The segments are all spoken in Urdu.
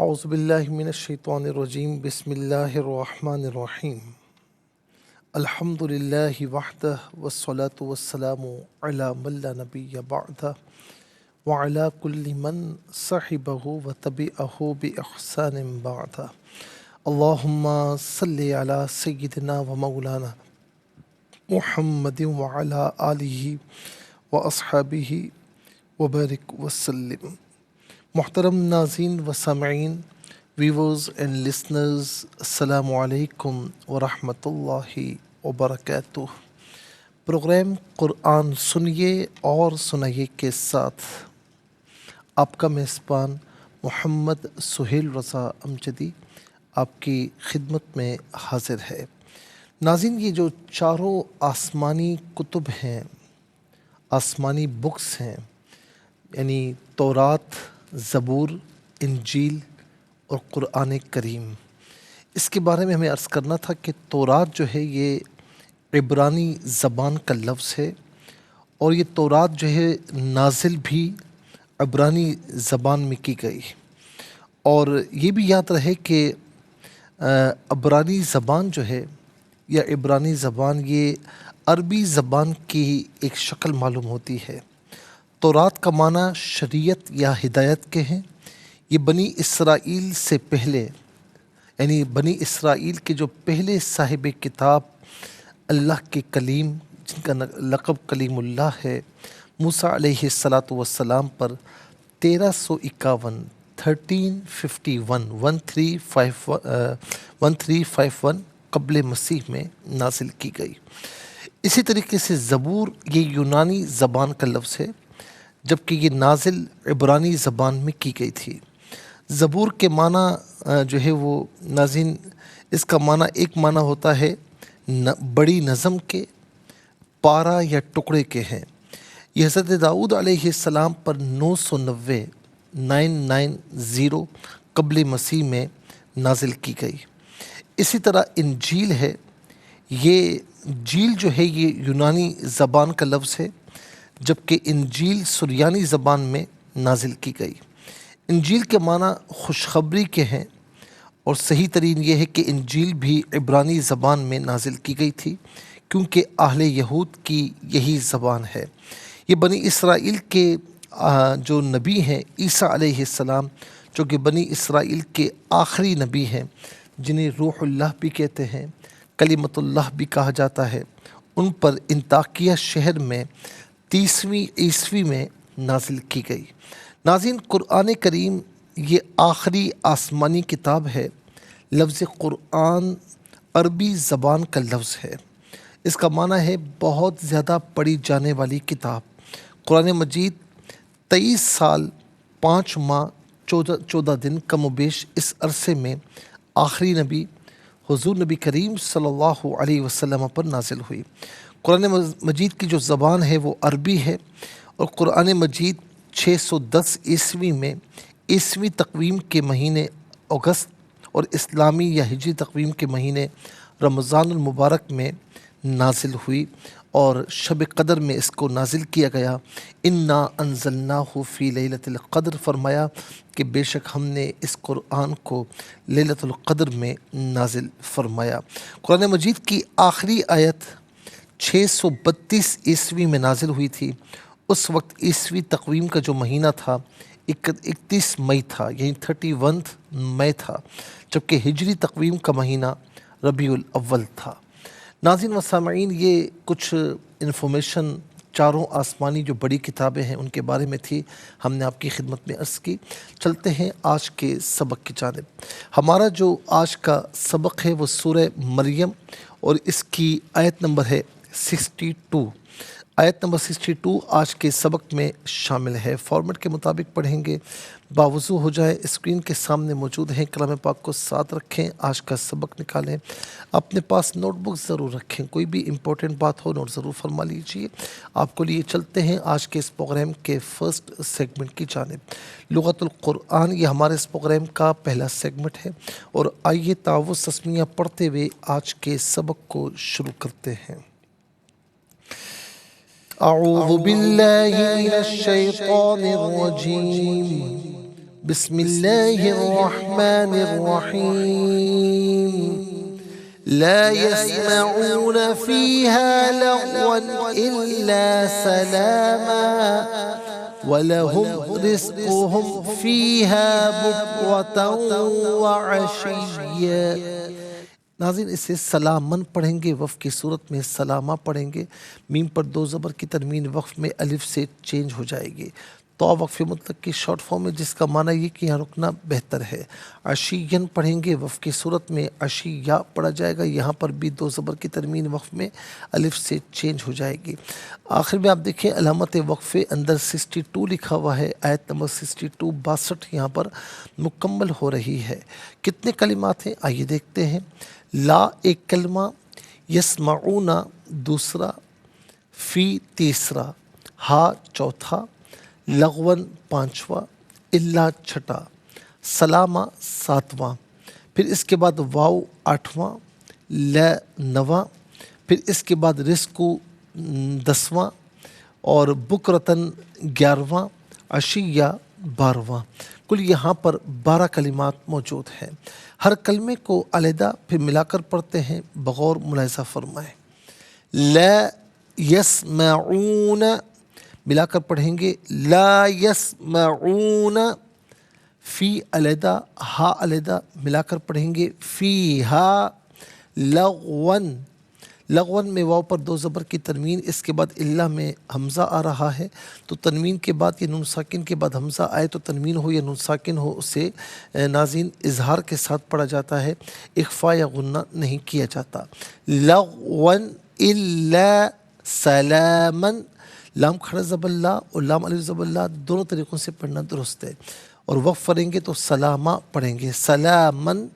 اعوذ باللہ من الشیطان الرجیم بسم اللہ الرحمن الرحیم الحمد للہ وحدہ والصلاة والسلام علی من لا نبی بعدہ وعلی کل من صحبہ وتبعہ بإحسان بعدہ اللہم صلی علی سیدنا و مولانا محمد وعلی آلہ واصحابہ وبارک وسلم۔ محترم ناظرین و سامعین، ویورز اینڈ لسنرز، السلام علیکم ورحمۃ اللہ وبرکاتہ۔ پروگرام قرآن سنیے اور سنائیے کے ساتھ آپ کا میزبان محمد سہیل رضا امجدی آپ کی خدمت میں حاضر ہے۔ ناظرین، یہ جو چاروں آسمانی کتب ہیں، آسمانی بکس ہیں، یعنی تورات، زبور، انجیل اور قرآن کریم، اس کے بارے میں ہمیں عرض کرنا تھا کہ تورات جو ہے یہ عبرانی زبان کا لفظ ہے، اور یہ تورات جو ہے نازل بھی عبرانی زبان میں کی گئی، اور یہ بھی یاد رہے کہ عبرانی زبان جو ہے یا عبرانی زبان یہ عربی زبان کی ایک شکل معلوم ہوتی ہے۔ تورات کا معنی شریعت یا ہدایت کے ہیں۔ یہ بنی اسرائیل سے پہلے، یعنی بنی اسرائیل کے جو پہلے صاحب کتاب اللہ کے کلیم، جن کا لقب کلیم اللہ ہے، موسیٰ علیہ السلام پر 1351 قبل مسیح میں نازل کی گئی۔ اسی طریقے سے زبور یہ یونانی زبان کا لفظ ہے، جبکہ یہ نازل عبرانی زبان میں کی گئی تھی۔ زبور کے معنی جو ہے وہ ناظرین، اس کا معنی ایک معنی ہوتا ہے بڑی نظم کے، پارہ یا ٹکڑے کے ہیں۔ یہ حضرت داؤد علیہ السلام پر 990 قبل مسیح میں نازل کی گئی۔ اسی طرح انجیل ہے، یہ جیل جو ہے یہ یونانی زبان کا لفظ ہے، جبکہ انجیل سریانی زبان میں نازل کی گئی۔ انجیل کے معنی خوشخبری کے ہیں، اور صحیح ترین یہ ہے کہ انجیل بھی عبرانی زبان میں نازل کی گئی تھی، کیونکہ اہل یہود کی یہی زبان ہے۔ یہ بنی اسرائیل کے جو نبی ہیں عیسیٰ علیہ السلام، جو کہ بنی اسرائیل کے آخری نبی ہیں، جنہیں روح اللہ بھی کہتے ہیں، کلمت اللہ بھی کہا جاتا ہے، ان پر انطاکیہ شہر میں 30ویں عیسوی میں نازل کی گئی۔ ناظرین، قرآن کریم یہ آخری آسمانی کتاب ہے۔ لفظ قرآن عربی زبان کا لفظ ہے۔ اس کا معنی ہے بہت زیادہ پڑھی جانے والی کتاب۔ قرآن مجید 23 سال 5 ماہ 14 دن کم و بیش اس عرصے میں آخری نبی حضور نبی کریم صلی اللہ علیہ وسلم پر نازل ہوئی۔ قرآن مجید کی جو زبان ہے وہ عربی ہے، اور قرآن مجید 610 عیسوی میں عیسوی تقویم کے مہینے اگست اور اسلامی یا ہجری تقویم کے مہینے رمضان المبارک میں نازل ہوئی، اور شب قدر میں اس کو نازل کیا گیا۔ انا انزلناہ فی لیلۃ القدر، فرمایا کہ بے شک ہم نے اس قرآن کو لیلۃ القدر میں نازل فرمایا۔ قرآن مجید کی آخری آیت 632 عیسوی میں نازل ہوئی تھی۔ اس وقت عیسوی تقویم کا جو مہینہ تھا 31 مئی تھا، یعنی 31 مئی تھا، جبکہ ہجری تقویم کا مہینہ ربیع الاول تھا۔ ناظرین و سامعین، یہ کچھ انفارمیشن چاروں آسمانی جو بڑی کتابیں ہیں ان کے بارے میں تھی، ہم نے آپ کی خدمت میں عرض کی۔ چلتے ہیں آج کے سبق کی جانب۔ ہمارا جو آج کا سبق ہے وہ سورہ مریم، اور اس کی آیت نمبر ہے 62۔ آیت نمبر 62 آج کے سبق میں شامل ہے۔ فارمیٹ کے مطابق پڑھیں گے، باوضو ہو جائے، اسکرین کے سامنے موجود ہیں، کلام پاک کو ساتھ رکھیں، آج کا سبق نکالیں، اپنے پاس نوٹ بک ضرور رکھیں، کوئی بھی امپورٹنٹ بات ہو نوٹ ضرور فرما لیجیے۔ آپ کو لیے چلتے ہیں آج کے اس پروگرام کے فرسٹ سیگمنٹ کی جانب۔ لغت القرآن یہ ہمارے اس پروگرام کا پہلا سیگمنٹ ہے، اور آئیے تعوذ تسمیہ پڑھتے ہوئے آج کے سبق کو شروع کرتے ہیں۔ اعوذ باللہ من الشیطان الرجیم، بسم الله الرحمن الرحيم لا يسمعون فيها لغوا إلا سلاما وَلَهُمْ رِزْقُهُمْ فِيهَا بُكْرَةً وَعَشِيًّا۔ ناظرین اسے سلامن پڑھیں گے، وقف کی صورت میں سلامہ پڑھیں گے، میم پر دو زبر کی ترمین وقف میں الف سے چینج ہو جائے گی۔ تو وقف مطلق کی شارٹ فارم ہے جس کا معنی یہ کہ یہاں رکنا بہتر ہے۔ عشیًا پڑھیں گے، وقف کی صورت میں عشیہ پڑھا جائے گا، یہاں پر بھی دو زبر کی ترمین وقف میں الف سے چینج ہو جائے گی۔ آخر میں آپ دیکھیں علامت وقفے اندر 62 لکھا ہوا ہے، آیت نمبر 62 62 یہاں پر مکمل ہو رہی ہے۔ کتنے کلمات ہیں آئیے دیکھتے ہیں۔ لا ایک کلمہ، یسمعون دوسرا، فی تیسرا، ہا چوتھا، لغون پانچواں، الا چھٹا، سلامہ ساتواں، پھر اس کے بعد واو آٹھواں، ل نواں، پھر اس کے بعد رزق دسواں اور بکرتن 11واں، عشیہ 12واں۔ کل یہاں پر 12 کلمات موجود ہیں۔ ہر کلمے کو علیحدہ پھر ملا کر پڑھتے ہیں، بغور ملاحظہ فرمائیں۔ لا یسمعون ملا کر پڑھیں گے، لا یسمعون، فی علیحدہ، ہا علیحدہ ملا کر پڑھیں گے، فی ہا لغون، لغون میں واو پر دو زبر کی تنوین، اس کے بعد اللہ میں حمزہ آ رہا ہے، تو تنوین کے بعد یا نون ساکن کے بعد حمزہ آئے تو تنوین ہو یا نون ساکن ہو اسے ناظرین اظہار کے ساتھ پڑھا جاتا ہے، اخفا یا غنہ نہیں کیا جاتا۔ لغون الا سلاما، لام کھڑا زبر لا اور لام الف زبر لا دونوں طریقوں سے پڑھنا درست ہے، اور وقف پڑھیں گے تو سلامہ پڑھیں گے، سلامن،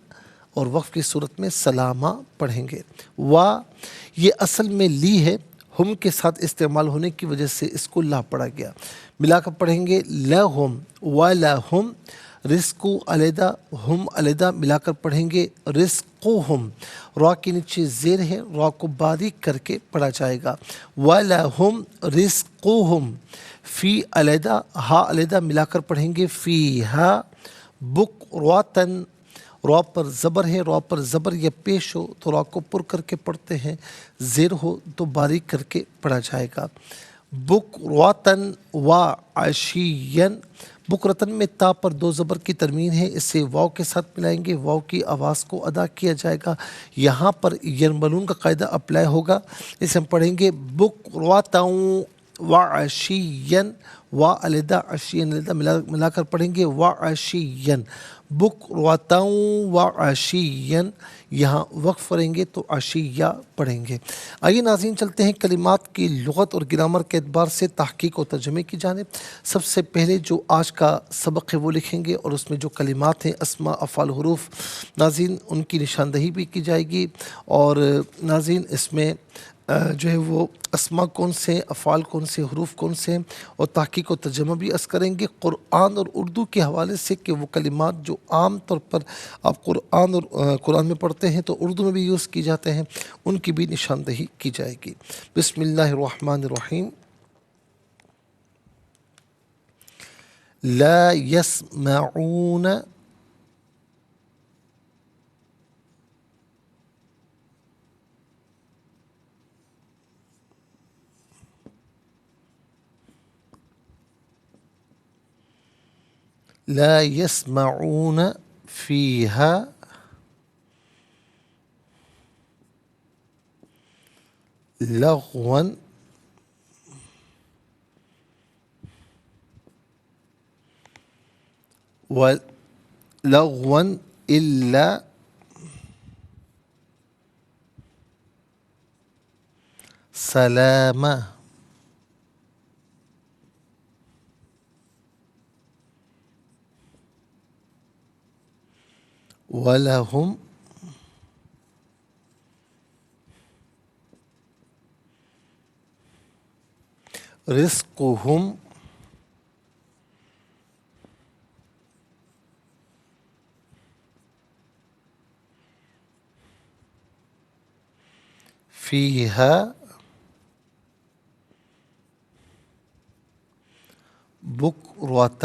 اور وقف کی صورت میں سلامہ پڑھیں گے۔ وا یہ اصل میں لی ہے، ہم کے ساتھ استعمال ہونے کی وجہ سے اس کو لا پڑھا گیا، ملا کر پڑھیں گے لہم ولہم، رزق علیحدہ ہم علیحدہ ملا کر پڑھیں گے رزقہم، را کے نیچے زیر ہے، را کو باریک کر کے پڑھا جائے گا، ولہم رزقہم، فی علیحدہ ہا علیحدہ ملا کر پڑھیں گے فیہا بکراتن، را پر زبر ہے، را پر زبر یا پیش ہو تو را کو پر کر کے پڑھتے ہیں، زیر ہو تو باریک کر کے پڑھا جائے گا۔ بکراتن و عشین، بکرتن میں تا پر دو زبر کی ترمین ہے، اسے واو کے ساتھ ملائیں گے، واو کی آواز کو ادا کیا جائے گا، یہاں پر یرملون کا قاعدہ اپلائی ہوگا، اسے ہم پڑھیں گے بکراتن و عشین، و علیحدہ عشین علیحدہ ملا کر پڑھیں گے و عشین، بکراتن و عشین، یہاں وقف کریں گے تو عشیہ پڑھیں گے۔ آئیے ناظرین چلتے ہیں کلمات کی لغت اور گرامر کے اعتبار سے تحقیق و ترجمے کی جانب۔ سب سے پہلے جو آج کا سبق ہے وہ لکھیں گے اور اس میں جو کلمات ہیں اسماء افعال حروف، ناظرین ان کی نشاندہی بھی کی جائے گی، اور ناظرین اس میں جو ہے وہ اسماء کون سے ہیں، افعال کون سے، حروف کون سے ہیں، اور تحقیق و ترجمہ بھی عرض کریں گے قرآن اور اردو کے حوالے سے کہ وہ کلمات جو عام طور پر آپ قرآن میں پڑھتے ہیں تو اردو میں بھی یوز کی جاتے ہیں، ان کی بھی نشاندہی کی جائے گی۔ بسم اللہ الرحمن الرحیم۔ لا یسمعون، لا يسمعون فيها لغوا ولغوا إلا سلاما ولهم رزقهم فيها بكرة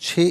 6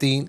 3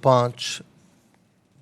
5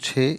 6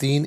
3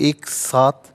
1 7,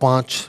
5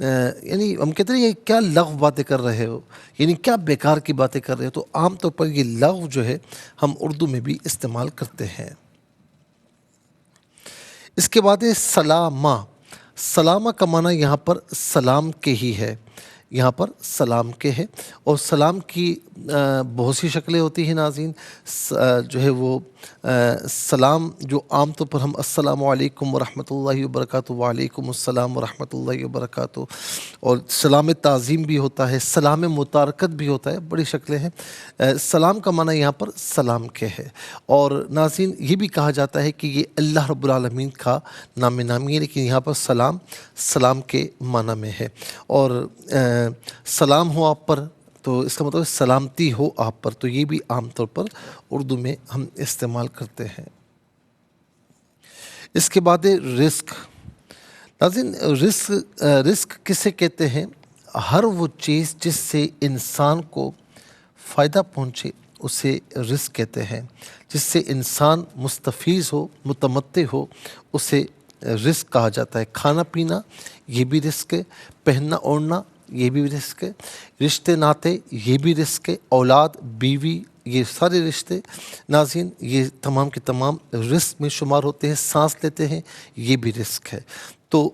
یعنی ہم کہتے ہیں یہ کیا لغو باتیں کر رہے ہو، یعنی کیا بیکار کی باتیں کر رہے ہو، تو عام طور پر یہ لغو جو ہے ہم اردو میں بھی استعمال کرتے ہیں۔ اس کے بعد ہے سلامہ۔ سلامہ کا معنی یہاں پر سلام کے ہی ہے، یہاں پر سلام کے ہے، اور سلام کی بہت سی شکلیں ہوتی ہیں ناظرین۔ جو ہے وہ سلام جو عام طور پر ہم السلام علیکم ورحمۃ اللہ وبرکاتہ، وعلیکم السلام ورحمۃ اللہ وبرکاتہ، اور سلام تعظیم بھی ہوتا ہے، سلام متارکت بھی ہوتا ہے، بڑی شکلیں ہیں۔ سلام کا معنی یہاں پر سلام کے ہے، اور ناظرین یہ بھی کہا جاتا ہے کہ یہ اللہ رب العالمین کا نام نامی ہے، لیکن یہاں پر سلام سلام کے معنی میں ہے، اور سلام ہو آپ پر تو اس کا مطلب سلامتی ہو آپ پر، تو یہ بھی عام طور پر اردو میں ہم استعمال کرتے ہیں۔ اس کے بعد رزق۔ ناظرین رزق کسے کہتے ہیں؟ ہر وہ چیز جس سے انسان کو فائدہ پہنچے اسے رزق کہتے ہیں، جس سے انسان مستفیض ہو، متمتع ہو، اسے رزق کہا جاتا ہے۔ کھانا پینا یہ بھی رزق ہے، پہننا اوڑھنا یہ بھی رزق ہے، رشتے ناتے یہ بھی رزق ہے، اولاد بیوی یہ سارے رشتے ناظرین یہ تمام کے تمام رزق میں شمار ہوتے ہیں۔ سانس لیتے ہیں یہ بھی رزق ہے، تو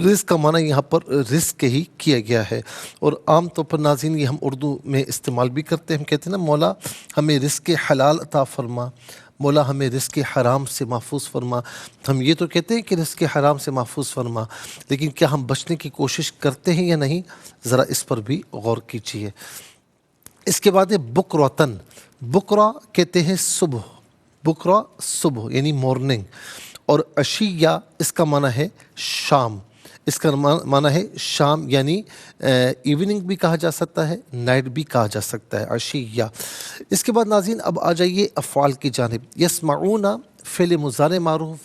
رزق کا معنی یہاں پر رزق ہی کیا گیا ہے، اور عام طور پر ناظرین یہ ہم اردو میں استعمال بھی کرتے ہیں۔ ہم کہتے ہیں نا مولا ہمیں رزق حلال عطا فرما، مولا ہمیں رزق حرام سے محفوظ فرما۔ ہم یہ تو کہتے ہیں کہ رزق حرام سے محفوظ فرما، لیکن کیا ہم بچنے کی کوشش کرتے ہیں یا نہیں؟ ذرا اس پر بھی غور کیجیے۔ اس کے بعد ہے بکراتن۔ بکرا کہتے ہیں صبح، بکرا صبح یعنی مارننگ، اور عشیہ اس کا معنی ہے شام، اس کا معنی ہے شام، یعنی ایوننگ بھی کہا جا سکتا ہے، نائٹ بھی کہا جا سکتا ہے، عشیہ۔ اس کے بعد ناظرین اب آ جائیے افعال کی جانب۔ یسمعون فعل مضارع معروف،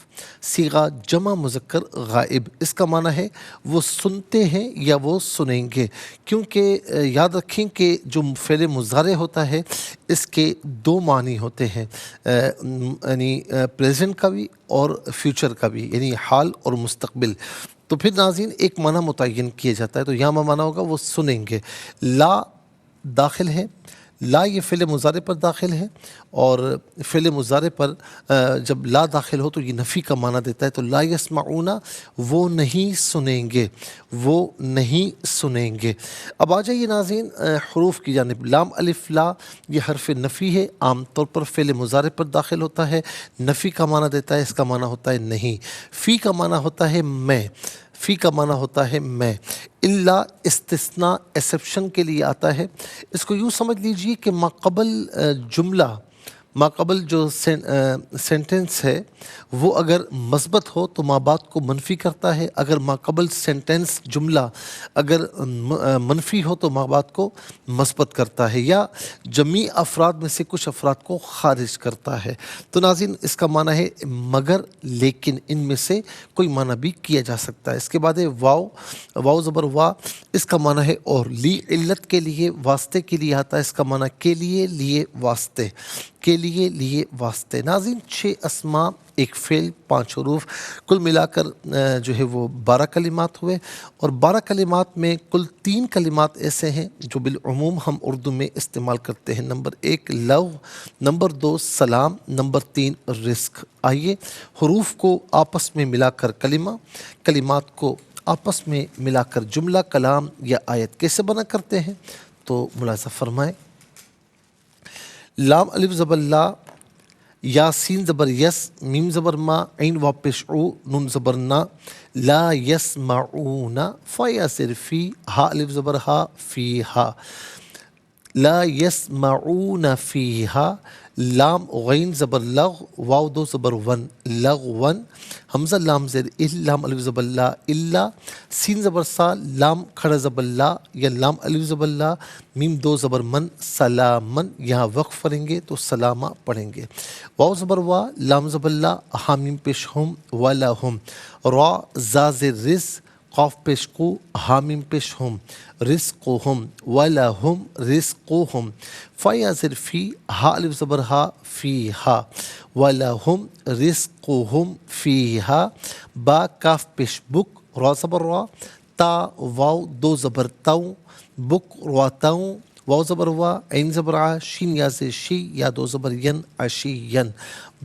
صیغہ جمع مذکر غائب، اس کا معنی ہے وہ سنتے ہیں یا وہ سنیں گے، کیونکہ یاد رکھیں کہ جو فعل مضارع ہوتا ہے اس کے دو معنی ہوتے ہیں، یعنی پریزنٹ کا بھی اور فیوچر کا بھی، یعنی حال اور مستقبل۔ تو پھر ناظرین ایک معنی متعین کیا جاتا ہے، تو یہاں معنی ہوگا وہ سنیں گے۔ لا داخل ہے، لا یہ فعل مضارع پر داخل ہے، اور فعل مضارع پر جب لا داخل ہو تو یہ نفی کا معنی دیتا ہے، تو لا یسمعون وہ نہیں سنیں گے، وہ نہیں سنیں گے۔ اب آ جائیے ناظرین حروف کی جانب۔ لام الف لا یہ حرف نفی ہے، عام طور پر فعل مضارع پر داخل ہوتا ہے، نفی کا معنی دیتا ہے، اس کا معنی ہوتا ہے نہیں۔ فی کا معنی ہوتا ہے میں، فی کا معنی ہوتا ہے میں۔ الا استثناء ایکسیپشن کے لیے آتا ہے، اس کو یوں سمجھ لیجئے کہ ماقبل جملہ، ماقبل جو سینٹنس ہے وہ اگر مثبت ہو تو مابعد کو منفی کرتا ہے، اگر ماقبل سینٹنس جملہ اگر منفی ہو تو مابعد کو مثبت کرتا ہے، یا جمیع افراد میں سے کچھ افراد کو خارج کرتا ہے۔ تو ناظرین اس کا معنی ہے مگر، لیکن، ان میں سے کوئی معنی بھی کیا جا سکتا ہے۔ اس کے بعد ہے واو، واو زبر وا، اس کا معنی ہے اور، لی علت کے لیے واسطے کے لیے آتا ہے، اس کا معنی کے لیے، لیے واسطے، کے لیے، لیے واسطے۔ ناظرین 6 اسماء، ایک فعل، 5 حروف، کل ملا کر جو ہے وہ 12 کلمات ہوئے، اور 12 کلمات میں کل 3 کلمات ایسے ہیں جو بالعموم ہم اردو میں استعمال کرتے ہیں۔ نمبر 1 لو، نمبر 2 سلام، نمبر 3 رزق۔ آئیے حروف کو آپس میں ملا کر کلمہ، کلمات کو آپس میں ملا کر جملہ، کلام یا آیت کیسے بنا کرتے ہیں تو ملاحظہ فرمائیں۔ لام الف زبر لا، یا سین زبر یس، میم زبر ما، عین واو پیش او، نون زبر نا، لا یسمعون، فا یا زیر فی، ہا الف زبر ہا، فی ہا، لا یسمعون فیہا، لام غین زبر لغ، واو 2 زبر ون، لغون، حمزہ لام زیر ال، لام الف زبر لا، الا، سین زبر سا، لام کھڑا زبر لا یا لام الف زبر لا، میم 2 زبر من، سلامن، یہاں وقف پڑھیں گے تو سلامہ پڑھیں گے۔ واو زبر وا، لام زبر لا، ہا میم پیش ہم، ولہم، را زا زیر رز، قاف پیش قو، حامیم پیش ہم، رزقہم، ولہم رزقہم، فا یا زیر فی، ہا الف زبر ہا، فیہا، ولہم رزقہم فیہا، با کاف پیش بک، را زبر را، تا واو دو زبر تاؤں، بک رواتاؤں، واو زبر وا، عین زبر آ، شین یا سے شی یا دو زبر ین، عشین،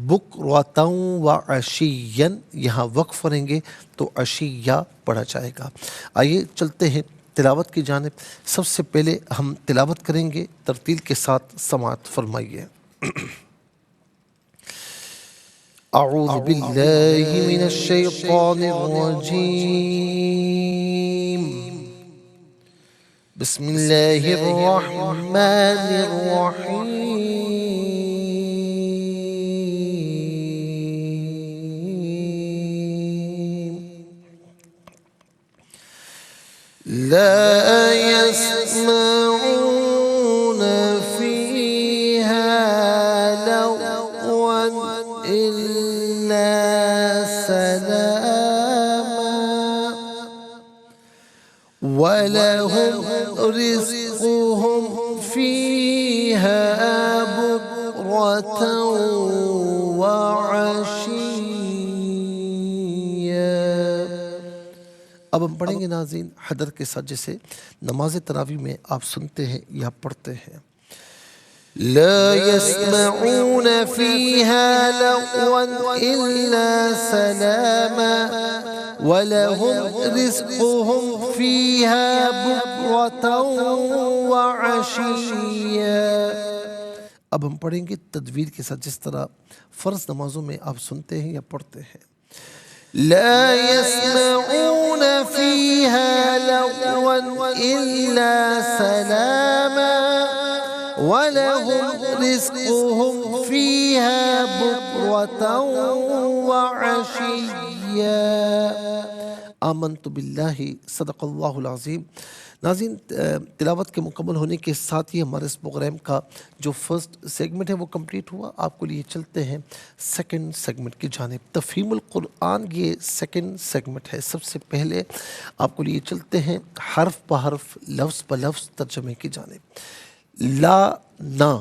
بک رواتاؤں و عشین، یہاں وقف کریں گے تو عشیہ پڑھا جائے گا۔ آئیے چلتے ہیں تلاوت کی جانب۔ سب سے پہلے ہم تلاوت کریں گے، ترتیل کے ساتھ سماعت فرمائیے۔ اعوذ باللہ من الشیطان الرجیم، بسم اللہ الرحمن الرحیم، لا يسمعون فيها لغوا إلا سلاما ولهم رزقهم فيها بكرة وعشيا۔ اب ہم پڑھیں گے ناظرین حدر کے ساتھ، جیسے نماز تراویح میں آپ سنتے ہیں یا پڑھتے ہیں۔ لا يسمعون فيها لغوا إلا سلاما ولهم رزقهم فيها بكرة وعشيا۔ اب ہم پڑھیں گے تدویر کے ساتھ، جس طرح فرض نمازوں میں آپ سنتے ہیں یا پڑھتے ہیں۔ لا يسمعون فيها لغوا إلا سلاما وَلَهُمْ رِزْقُهُمْ فِيهَا بُكْرَةً وَعَشِيًّا۔ آمنت باللہ، صدق اللہ العظیم۔ ناظرین، تلاوت کے مکمل ہونے کے ساتھ ہی ہمارے اس پروگرام کا جو فرسٹ سیگمنٹ ہے وہ کمپلیٹ ہوا۔ آپ کو لیے چلتے ہیں سیکنڈ سیگمنٹ کی جانب۔ تفہیم القرآن یہ سیکنڈ سیگمنٹ ہے۔ سب سے پہلے آپ کو لیے چلتے ہیں حرف بحرف، لفظ بلفظ ترجمے کی جانب۔ لا نا،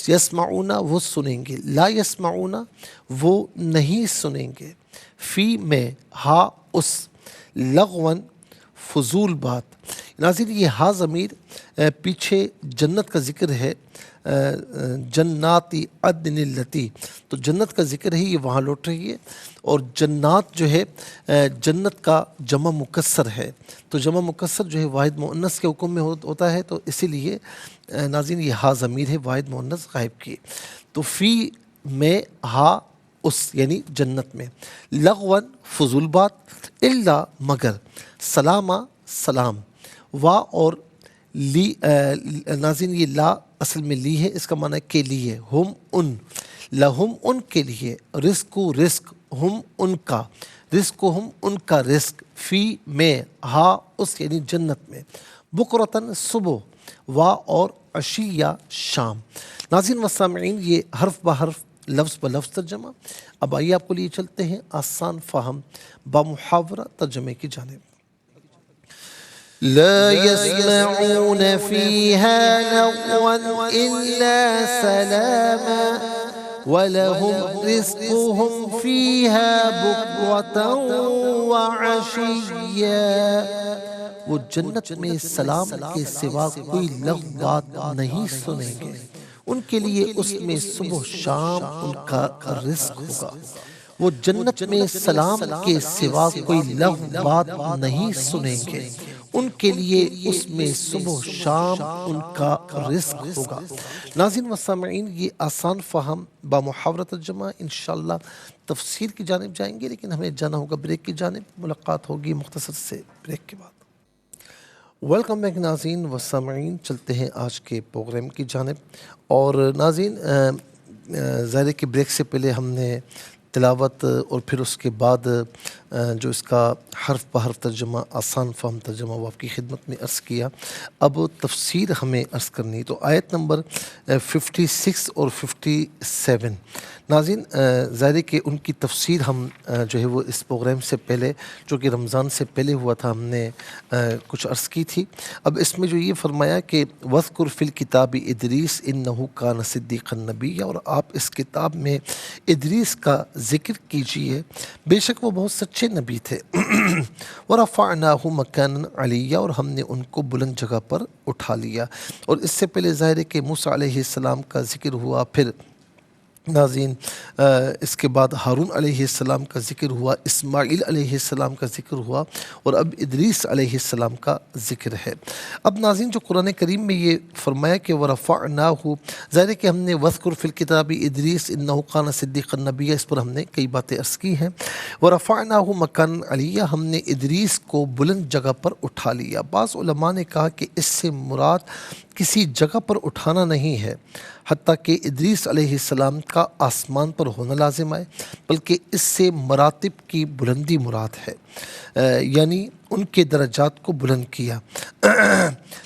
یسمعون وہ سنیں گے، لا یسمعون وہ نہیں سنیں گے، فی میں ہا اس، لغون فضول بات۔ ناظرین یہ ہا ضمیر پیچھے جنت کا ذکر ہے، جناتی عدن اللتی، تو جنت کا ذکر ہے، یہ وہاں لوٹ رہی ہے، اور جنات جو ہے جنت کا جمع مکسر ہے، تو جمع مکسر جو ہے واحد مؤنث کے حکم میں ہوتا ہے، تو اسی لیے ناظرین یہ ہا ضمیر ہے واحد مؤنث غائب کی، تو فی میں ہا اس یعنی جنت میں، لغون فضول بات، الا مگر، سلامہ سلام، وا اور لی، ناظرین یہ لا اصل میں لی ہے، اس کا معنی ہے کے لیے، ہم ان، لہم ان کے لیے، رزق رزق، ہم ان کا رزق، ہم ان کا رزق، فی میں ہا اس یعنی جنت میں، بکرتن صبح، وا اور عشیہ شام۔ ناظرین و سامعین یہ حرف بحرف لفظ بلفظ ترجمہ۔ اب آئیے آپ کو لیے چلتے ہیں آسان فہم بامحاورہ ترجمے کی جانب۔ لا يسمعون فيها لغوا إلا سلاما وَلَهُمْ رِزْقُهُمْ فِيهَا بُكْرَةً وَعَشِيًّا۔ وہ جنت میں سلام کے سوا کوئی لغو بات نہیں سنیں گے، ان کے لیے اس میں صبح شام ان کا رزق ہوگا۔ وہ جنت میں سلام کے سوا کوئی لغو بات نہیں سنیں گے، ان کے لیے اس میں صبح شام ان کا رزق ہوگا۔ ناظرین و سامعین یہ آسان فہم بامحاورہ ترجمہ، انشاءاللہ تفسیر کی جانب جائیں گے، لیکن ہمیں جانا ہوگا بریک کی جانب۔ ملاقات ہوگی مختصر سے بریک کے بعد۔ ویلکم بیک ناظرین و سامعین، چلتے ہیں آج کے پروگرام کی جانب۔ اور ناظرین ظاہر ہے کہ بریک سے پہلے ہم نے تلاوت اور پھر اس کے بعد جو اس کا حرف بحرف ترجمہ آسان فہم ترجمہ وہ آپ کی خدمت میں عرض کیا۔ اب تفسیر ہمیں عرض کرنی، تو آیت نمبر 56 اور 57 ناظرین ظاہر ہے کہ ان کی تفسیر ہم جو ہے وہ اس پروگرام سے پہلے جو کہ رمضان سے پہلے ہوا تھا ہم نے کچھ عرض کی تھی۔ اب اس میں جو یہ فرمایا کہ وَذْكُرْ فِي الْكِتَابِ إِدْرِيسَ إِنَّهُ كَانَ صِدِّيقًا نَبِيًّا، اور آپ اس کتاب میں ادریس کا ذکر کیجئے، بے شک وہ بہت سچے اچھے نبی تھے۔ وَرَفَعْنَاهُ مَكَانًا عَلِيًّا، اور ہم نے ان کو بلند جگہ پر اٹھا لیا۔ اور اس سے پہلے ظاہر ہے کہ موسیٰ علیہ السلام کا ذکر ہوا، پھر ناظرین اس کے بعد ہارون علیہ السلام کا ذکر ہوا، اسماعیل علیہ السلام کا ذکر ہوا، اور اب ادریس علیہ السلام کا ذکر ہے۔ اب ناظرین جو قرآن کریم میں یہ فرمایا کہ وَرَفَعْنَاهُ، ظاہر ہے کہ ہم نے وَاذْكُرْ فِي الْكِتَابِ ادریس اِنَّهُ كَانَ صِدِّيقًا نَبِيًّا، اس پر ہم نے کئی باتیں عرض کی ہیں۔ وَرَفَعْنَاهُ مَكَانًا عَلِيًّا، ہم نے ادریس کو بلند جگہ پر اٹھا لیا۔ بعض علماء نے کہا کہ اس سے مراد کسی جگہ پر اٹھانا نہیں ہے، حتیٰ کہ ادریس علیہ السلام کا آسمان پر ہونا لازم آئے، بلکہ اس سے مراتب کی بلندی مراد ہے، یعنی ان کے درجات کو بلند کیا۔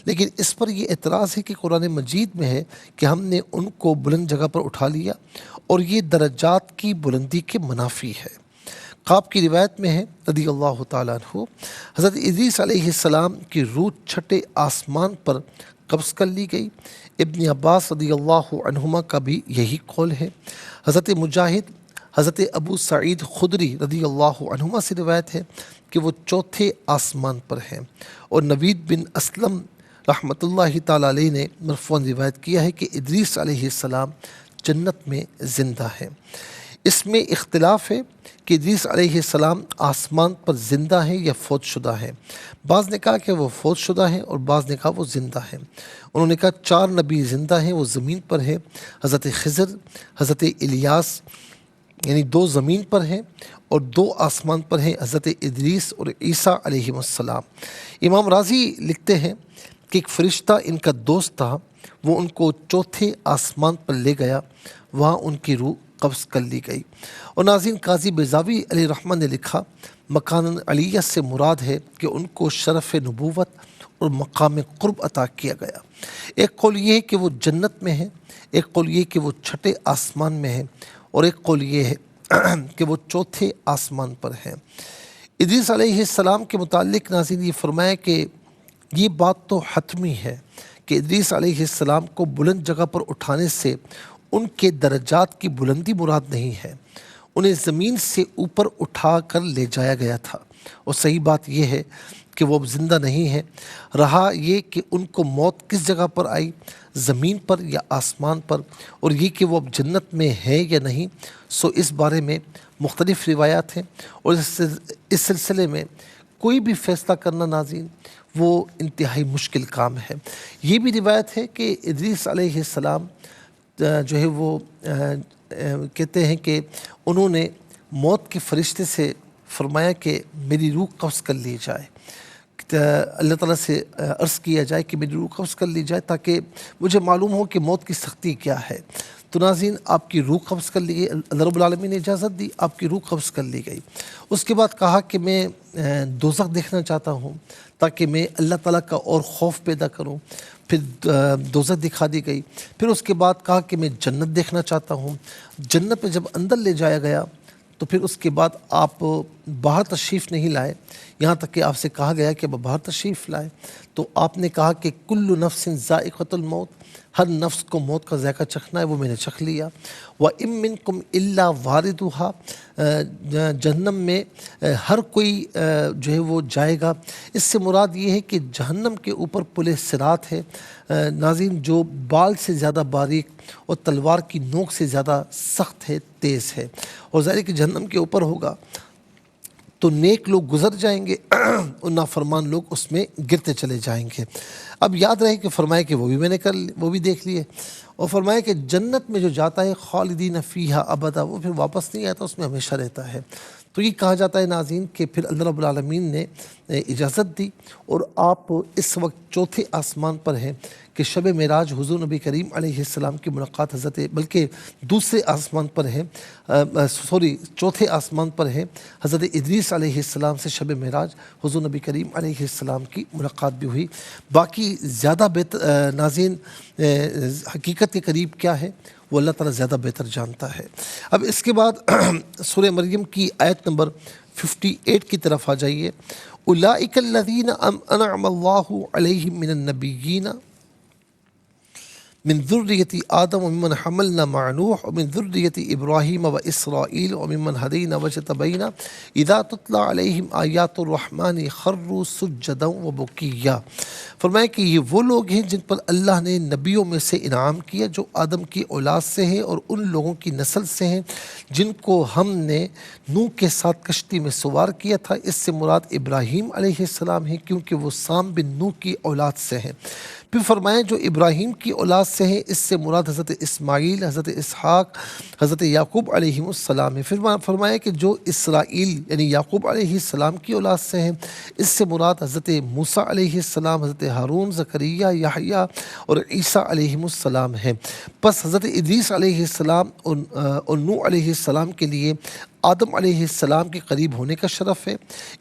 لیکن اس پر یہ اعتراض ہے کہ قرآن مجید میں ہے کہ ہم نے ان کو بلند جگہ پر اٹھا لیا، اور یہ درجات کی بلندی کے منافی ہے۔ قاب کی روایت میں ہے رضی اللہ تعالیٰ عنہ، حضرت ادریس علیہ السلام کی روح چھٹے آسمان پر قبض کر لی گئی۔ ابن عباس رضی اللہ عنہما کا بھی یہی قول ہے۔ حضرت مجاہد، حضرت ابو سعید خدری رضی اللہ عنہما سے روایت ہے کہ وہ چوتھے آسمان پر ہیں، اور نوید بن اسلم رحمۃ اللہ تعالیٰ علیہ نے مرفوعاً روایت کیا ہے کہ ادریس علیہ السلام جنت میں زندہ ہیں۔ اس میں اختلاف ہے کہ ادریس علیہ السلام آسمان پر زندہ ہیں یا فوت شدہ ہیں۔ بعض نے کہا کہ وہ فوت شدہ ہیں، اور بعض نے کہا وہ زندہ ہیں۔ انہوں نے کہا 4 نبی زندہ ہیں، وہ زمین پر ہیں، حضرت خضر، حضرت الیاس، یعنی 2 زمین پر ہیں، اور 2 آسمان پر ہیں، حضرت ادریس اور عیسیٰ علیہ السلام۔ امام راضی لکھتے ہیں کہ ایک فرشتہ ان کا دوست تھا، وہ ان کو چوتھے آسمان پر لے گیا، وہاں ان کی روح قبض کر لی گئی۔ اور ناظرین قاضی بیضاوی علیہ رحمہ نے لکھا مکان علیہ سے مراد ہے کہ ان کو شرف نبوت اور مقام قرب عطا کیا گیا۔ ایک قول یہ ہے کہ وہ جنت میں ہیں، ایک قول یہ کہ وہ چھٹے آسمان میں ہیں، اور ایک قول یہ ہے کہ وہ چوتھے آسمان پر ہیں۔ ادریس علیہ السلام کے متعلق ناظرین یہ فرمایا کہ یہ بات تو حتمی ہے کہ ادریس علیہ السلام کو بلند جگہ پر اٹھانے سے ان کے درجات کی بلندی مراد نہیں ہے، انہیں زمین سے اوپر اٹھا کر لے جایا گیا تھا، اور صحیح بات یہ ہے کہ وہ اب زندہ نہیں ہے۔ رہا یہ کہ ان کو موت کس جگہ پر آئی، زمین پر یا آسمان پر، اور یہ کہ وہ اب جنت میں ہے یا نہیں، سو اس بارے میں مختلف روایات ہیں، اور اس سلسلے میں کوئی بھی فیصلہ کرنا ناظرین وہ انتہائی مشکل کام ہے۔ یہ بھی روایت ہے کہ ادریس علیہ السلام جو ہے وہ کہتے ہیں کہ انہوں نے موت کے فرشتے سے فرمایا کہ میری روح قبض کر لی جائے، اللہ تعالیٰ سے عرض کیا جائے کہ میری روح قبض کر لی جائے تاکہ مجھے معلوم ہو کہ موت کی سختی کیا ہے۔ تو ناظرین آپ کی روح قبض کر لی گئی، اللہ رب العالمین نے اجازت دی، آپ کی روح قبض کر لی گئی۔ اس کے بعد کہا کہ میں دوزخ دیکھنا چاہتا ہوں تاکہ میں اللہ تعالیٰ کا اور خوف پیدا کروں، پھر دوزخ دکھا دی گئی۔ پھر اس کے بعد کہا کہ میں جنت دیکھنا چاہتا ہوں، جنت میں جب اندر لے جایا گیا تو پھر اس کے بعد آپ باہر تشریف نہیں لائے، یہاں تک کہ آپ سے کہا گیا کہ اب باہر تشریف لائے، تو آپ نے کہا کہ کل نفس ذائقۃ الموت، ہر نفس کو موت کا ذائقہ چکھنا ہے، وہ میں نے چکھ لیا۔ وَإِن مِّنكُمْ إِلَّا وَارِدُهَا، جہنم میں ہر کوئی جو ہے وہ جائے گا۔ اس سے مراد یہ ہے کہ جہنم کے اوپر پل صراط ہے ناظرین، جو بال سے زیادہ باریک اور تلوار کی نوک سے زیادہ سخت ہے، تیز ہے، اور ظاہر ہے کہ جہنم کے اوپر ہوگا تو نیک لوگ گزر جائیں گے اور نافرمان لوگ اس میں گرتے چلے جائیں گے۔ اب یاد رہے کہ فرمایا کہ وہ بھی میں نے وہ بھی دیکھ لیے، اور فرمایا کہ جنت میں جو جاتا ہے خالدین فیہا ابدا، وہ پھر واپس نہیں آتا، اس میں ہمیشہ رہتا ہے۔ تو یہ کہا جاتا ہے ناظرین کہ پھر اللہ رب العالمین نے اجازت دی، اور آپ اس وقت چوتھے آسمان پر ہیں کہ شب معراج حضور نبی کریم علیہ السلام کی ملاقات بلکہ دوسرے آسمان پر ہیں، چوتھے آسمان پر ہیں، حضرت ادریس علیہ السلام سے شب معراج حضور نبی کریم علیہ السلام کی ملاقات بھی ہوئی۔ باقی زیادہ بہتر ناظرین حقیقت کے قریب کیا ہے وہ اللہ تعالیٰ زیادہ بہتر جانتا ہے۔ اب اس کے بعد سورہ مریم کی آیت نمبر 58 کی طرف آ جائیے۔ اولئک الذین انعم اللہ علیہم من النبیین من ذریتی آدم وممن حملنا مع نوح ومن ذریتی ابراہیم و اسرائیل وممن ہدینا واجتبینا اذا تتلی علیہم آیات الرحمن خروا سجدا وبکیا۔ فرمایا کہ یہ وہ لوگ ہیں جن پر اللہ نے نبیوں میں سے انعام کیا جو آدم کی اولاد سے ہیں اور ان لوگوں کی نسل سے ہیں جن کو ہم نے نوح کے ساتھ کشتی میں سوار کیا تھا۔ اس سے مراد ابراہیم علیہ السلام ہیں کیونکہ وہ سام بن نوح کی اولاد سے ہیں۔ پھر فرمایا جو ابراہیم کی اولاد سے ہیں اس سے مراد حضرت اسماعیل، حضرت اسحاق، حضرت یعقوب علیہ السلام ہے۔ پھر فرمایا کہ جو اسرائیل یعنی یعقوب علیہ السلام کی اولاد سے ہیں اس سے مراد حضرت موسیٰ علیہ السلام، حضرت ہارون، زکریا، یحییٰ اور عیسیٰ علیہ السلام ہیں۔ پس حضرت ادریس علیہ السلام اور نوح علیہ السلام کے لیے آدم علیہ السلام کے قریب ہونے کا شرف ہے،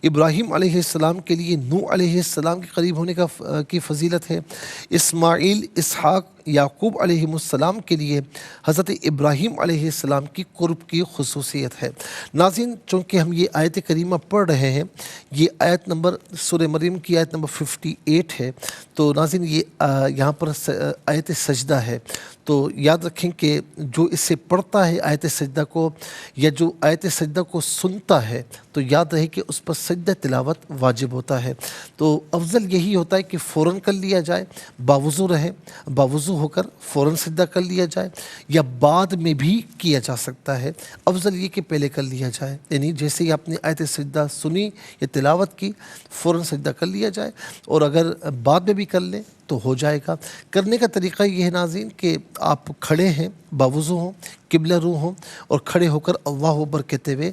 ابراہیم علیہ السلام کے لیے نوح علیہ السلام کے قریب ہونے کی فضیلت ہے، اسماعیل، اسحاق، یعقوب علیہ السلام کے لیے حضرت ابراہیم علیہ السلام کی قرب کی خصوصیت ہے۔ ناظرین، چونکہ ہم یہ آیت کریمہ پڑھ رہے ہیں، یہ آیت نمبر سورہ مریم کی آیت نمبر 58 ہے، تو ناظرین یہ یہاں پر آیت سجدہ ہے، تو یاد رکھیں کہ جو اسے پڑھتا ہے آیت سجدہ کو یا جو آیت سجدہ کو سنتا ہے تو یاد رہے کہ اس پر سجدہ تلاوت واجب ہوتا ہے، تو افضل یہی ہوتا ہے کہ فوراً کر لیا جائے، باوضو رہے، باوضو ہو کر فوراً سجدہ کر لیا جائے، یا بعد میں بھی کیا جا سکتا ہے، افضل یہ کہ پہلے کر لیا جائے، یعنی جیسے ہی آپ نے آیت سجدہ سنی یا تلاوت کی فوراً سجدہ کر لیا جائے، اور اگر بعد میں بھی کر لیں تو ہو جائے گا۔ کرنے کا طریقہ یہ ہے ناظرین کہ آپ کھڑے ہیں، باوضو ہوں، قبلہ رو ہوں، اور کھڑے ہو کر اللہ اکبر کہتے ہوئے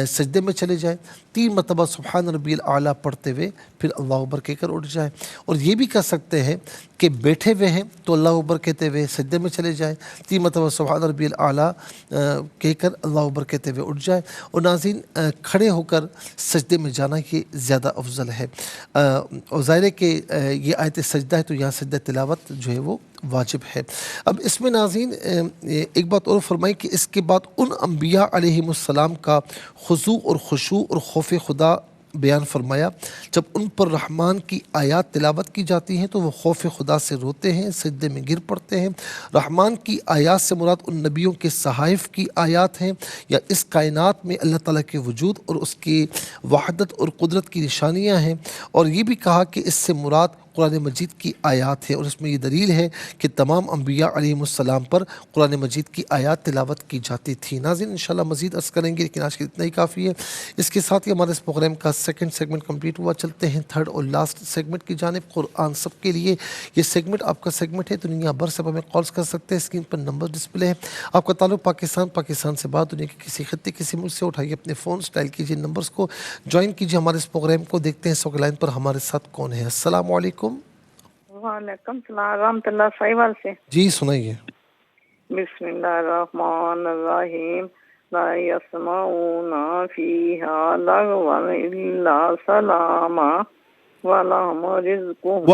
سجدے میں چلے جائیں، 3 مرتبہ سبحان ربی الاعلیٰ پڑھتے ہوئے پھر اللہ اکبر کہہ کر اٹھ جائیں، اور یہ بھی کر سکتے ہیں کہ بیٹھے ہوئے ہیں تو اللہ اکبر کہتے ہوئے سجدے میں چلے جائیں، 3 مرتبہ سبحان ربی الاعلیٰ کہہ کر اللہ اکبر کہتے ہوئے اٹھ جائیں، اور ناظرین کھڑے ہو کر سجدے میں جانا یہ زیادہ افضل ہے، اور ظاہر ہے کہ یہ آیت سجدہ ہے تو یہاں سجدہ تلاوت جو ہے وہ واجب ہے۔ اب اس میں ناظرین ایک بات اور فرمائی کہ اس کے بعد ان انبیاء علیہم السلام کا خضوع اور خشوع اور خوف خدا بیان فرمایا، جب ان پر رحمان کی آیات تلاوت کی جاتی ہیں تو وہ خوف خدا سے روتے ہیں، سجدے میں گر پڑتے ہیں۔ رحمان کی آیات سے مراد ان نبیوں کے صحائف کی آیات ہیں یا اس کائنات میں اللہ تعالیٰ کے وجود اور اس کی وحدت اور قدرت کی نشانیاں ہیں، اور یہ بھی کہا کہ اس سے مراد قرآن مجید کی آیات ہے، اور اس میں یہ دلیل ہے کہ تمام انبیاء علیہم السلام پر قرآن مجید کی آیات تلاوت کی جاتی تھی۔ ناظرین انشاءاللہ مزید عرض کریں گے لیکن آج کے اتنا ہی کافی ہے۔ اس کے ساتھ ہی ہمارے اس پروگرام کا سیکنڈ سیگمنٹ کمپلیٹ ہوا، چلتے ہیں تھرڈ اور لاسٹ سیگمنٹ کی جانب، قرآن سب کے لیے۔ یہ سیگمنٹ آپ کا سیگمنٹ ہے، دنیا بھر سے ہمیں کالز کر سکتے ہیں، اسکرین پر نمبر ڈسپلے ہے، آپ کا تعلق پاکستان سے بعد دنیا کے کسی خطے کسی ملک سے، اٹھائیے اپنے فون، ڈائل کیجیے نمبرز کو، جوائن کیجیے ہمارے اس پروگرام کو، دیکھتے ہیں سوگ لائن پر ہمارے ساتھ کون ہے۔ السلام علیکم۔ وعلیکم السلام رحمۃ اللہ، سائیوال سے۔ جی سنائیے۔ بسم اللہ الرحمن الرحیم، لا يسمعون فیہا لغوا الا سلاما ولہم رزقہم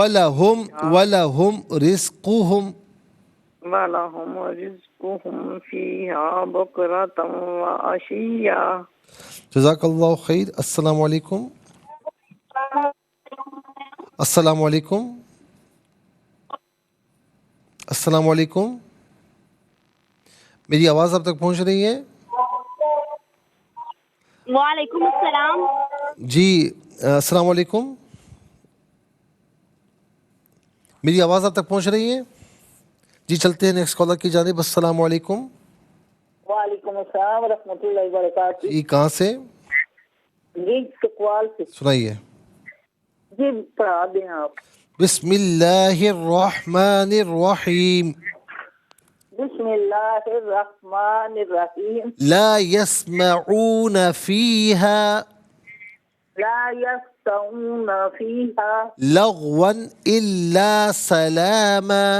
فیہا بکرۃ وعشیا۔ جزاک اللہ خیر۔ السلام علیکم۔ السلام علیکم۔ السلام علیکم، میری آواز اب تک پہنچ رہی ہے؟ وعلیکم السلام۔ جی السلام علیکم، میری آواز اب تک پہنچ رہی ہے؟ جی چلتے ہیں نیکسٹ کالر کی جانب۔ السلام علیکم۔ وعلیکم السلام ورحمۃ اللہ وبرکاتہ۔ جی کہاں سے؟ جی سکوال سے۔ سنائیے۔ جی پڑھا دیں آپ۔ بسم اللہ الرحمن الرحیم۔ بسم اللہ الرحمن الرحیم۔ لا يسمعون فيها لغوا إلا سلاما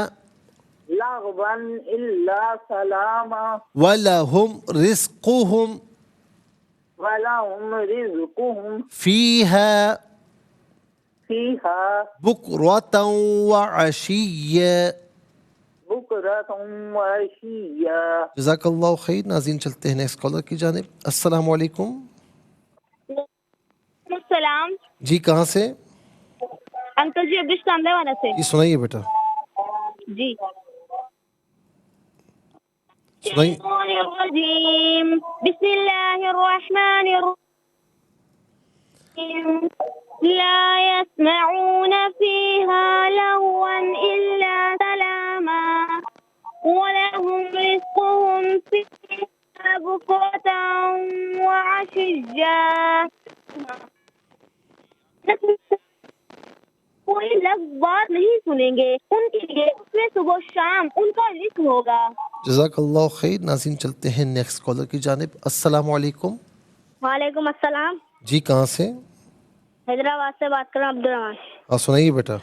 ولهم رزقهم فيها بكرة وعشيا۔ جزاک اللہ خیر۔ ناظرین چلتے ہیں نیکسٹ کالر کی جانب۔ السلام علیکم۔ السلام جی کہاں سے؟ انکل جی ابھی سامنے والا سے۔ جی سنائیے بیٹا۔ جی سنائیے. الشيطان الرجيم بسم الله الرحمن الرحيم لا يسمعون فيها لغوا إلا سلاما ولهم رزقهم فيها بكرة وعشيا. کوئی لفظ بات نہیں سنیں گے، ان کے لیے اس میں صبح و شام ان کا رزق ہوگا. جزاک اللہ خیر. ناظرین چلتے ہیں نیکسٹ کالر کی جانب. السلام علیکم. وعلیکم السلام. جی کہاں سے؟ حیدرآباد سے بات کر رہا ہوں، عبد الرحمان. سنائیے بیٹا.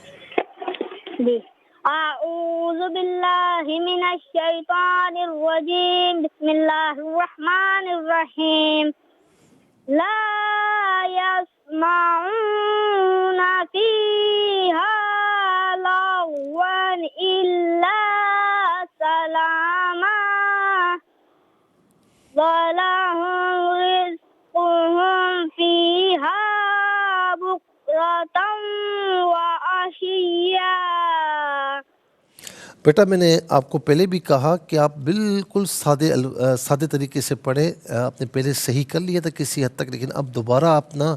جی اعوذ باللہ من الشیطان الرجیم بسم اللہ الرحمن الرحیم لا يسمعون فيها لغوا إلا سلاما ولهم رزقهم فيها بكرة وعشيا. بیٹا میں نے آپ کو پہلے بھی کہا کہ آپ بالکل سادے طریقے سے پڑھیں. آپ نے پہلے صحیح کر لیا تھا کسی حد تک، لیکن اب دوبارہ اپنا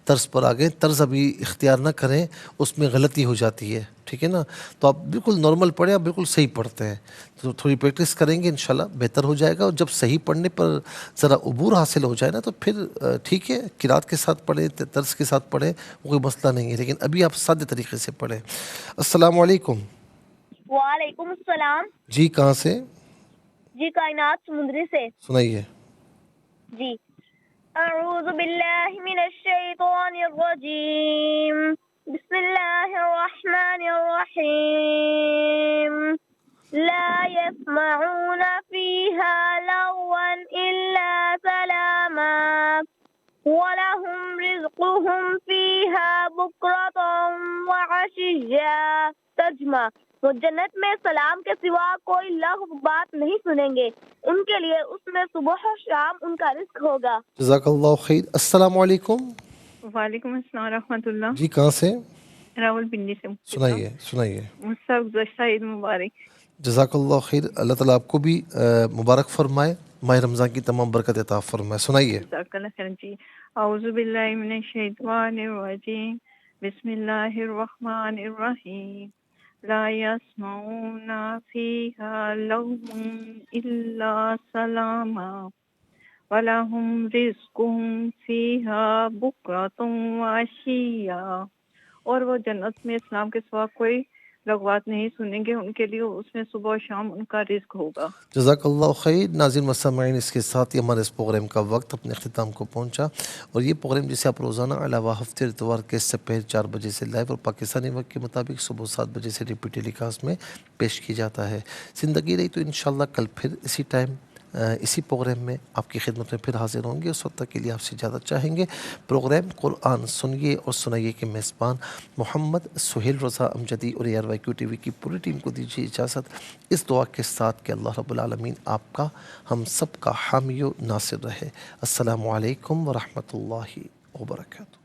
طرز پر آ گئے. طرز ابھی اختیار نہ کریں، اس میں غلطی ہو جاتی ہے، ٹھیک ہے نا. تو آپ بالکل نارمل پڑھیں، آپ بالکل صحیح پڑھتے ہیں. تو تھوڑی پریکٹس کریں گے انشاءاللہ بہتر ہو جائے گا. اور جب صحیح پڑھنے پر ذرا عبور حاصل ہو جائے نا تو پھر ٹھیک ہے، قرات کے ساتھ پڑھیں، طرز کے ساتھ پڑھیں، وہ کوئی مسئلہ نہیں ہے. لیکن ابھی آپ سادے طریقے سے پڑھیں. السلام علیکم. وعلیکم السلام. جی کہاں سے؟ جی کائنات سمندری سے. سنائیے. جی اعوذ باللہ من الشیطان الرجیم بسم اللہ الرحمن الرحیم لا يسمعون فيها لغوا إلا سلاما ولهم رزقهم فيها بكرة وعشيا. ترجمہ: وہ جنت میں سلام کے سوا کوئی لغو بات نہیں سنیں گے، ان کے لیے اس میں صبح و شام ان کا رزق ہوگا. جزاک اللہ خیر. السلام علیکم. وعلیکم السلام ورحمۃ اللہ. جی کہاں سے؟ راول پنڈی سے. سنائیے. مجھ گزشتہ عید مبارک. جزاک اللہ خیر. اللہ تعالیٰ آپ کو بھی مبارک فرمائے، ماہ رمضان کی تمام برکت عطا فرمائے. سنائیے. جزاک اللہ خیر. جی اعوذ باللہ من الشیطان الرجیم بسم اللہ الرحمن الرحیم لا يسمعون فيها لغوا إلا سلاما ولهم رزقهم فيها بكرة وعشيا. اور وہ جنت میں اسلام کے سوا کوئی لغوات نہیں سنیں گے، ان کے لیے اس میں صبح و شام ان کا رزق ہوگا. جزاک اللہ خیر. ناظرین و سامعین، اس کے ساتھ ہی ہمارے اس پروگرام کا وقت اپنے اختتام کو پہنچا. اور یہ پروگرام جسے آپ روزانہ علاوہ ہفتے اتوار کے سپہر 4 بجے سے لائیو اور پاکستانی وقت کے مطابق صبح 7 بجے سے ریپیٹ ٹیلی کاسٹ میں پیش کی جاتا ہے. زندگی رہی تو انشاءاللہ کل پھر اسی ٹائم اسی پروگرام میں آپ کی خدمت میں پھر حاضر ہوں گے. اس وقت تک کے لیے آپ سے اجازت چاہیں گے. پروگرام قرآن سنیے اور سنائیے کے میزبان محمد سہیل رضا امجدی اور ARYQ TV کی پوری ٹیم کو دیجیے اجازت، اس دعا کے ساتھ کہ اللہ رب العالمین آپ کا ہم سب کا حامی و ناصر رہے. السلام علیکم ورحمۃ اللہ وبرکاتہ.